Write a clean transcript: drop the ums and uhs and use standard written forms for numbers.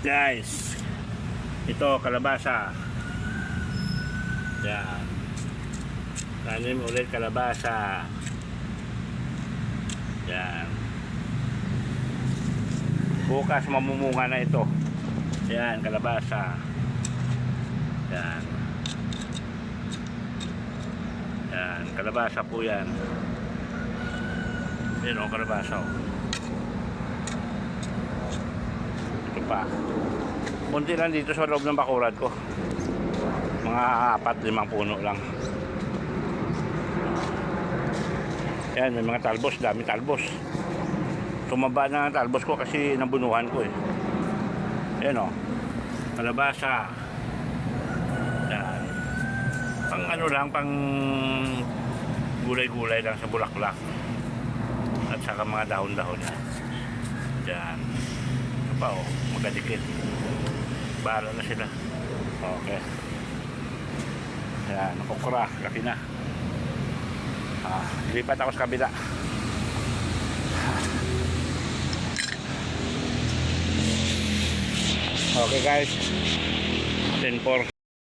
Guys, ito kalabasa. Yan. Tanim ulit kalabasa. Yan. Bukas mamumunga na ito. Yan, kalabasa. Yan. Yan, kalabasa po yan. Yan o, kalabasa o. Ito pa. Kunti lang dito sa loob ng bakuran ko. Mga 4-5 puno lang. Yan, may mga talbos, dami talbos. Tumaba na ang talbos ko kasi nabunuhan ko eh. Yan o, kalabasa. Yan. Pang ano lang, pang gulay-gulay lang sa bulaklak. At saka mga dahon-dahon yan. Yan. Ito pa o, magkadikit. Bahala na sila. Okay. Yan, okra, laki na. Lipat ako sa kabila. Okay guys, 10-4.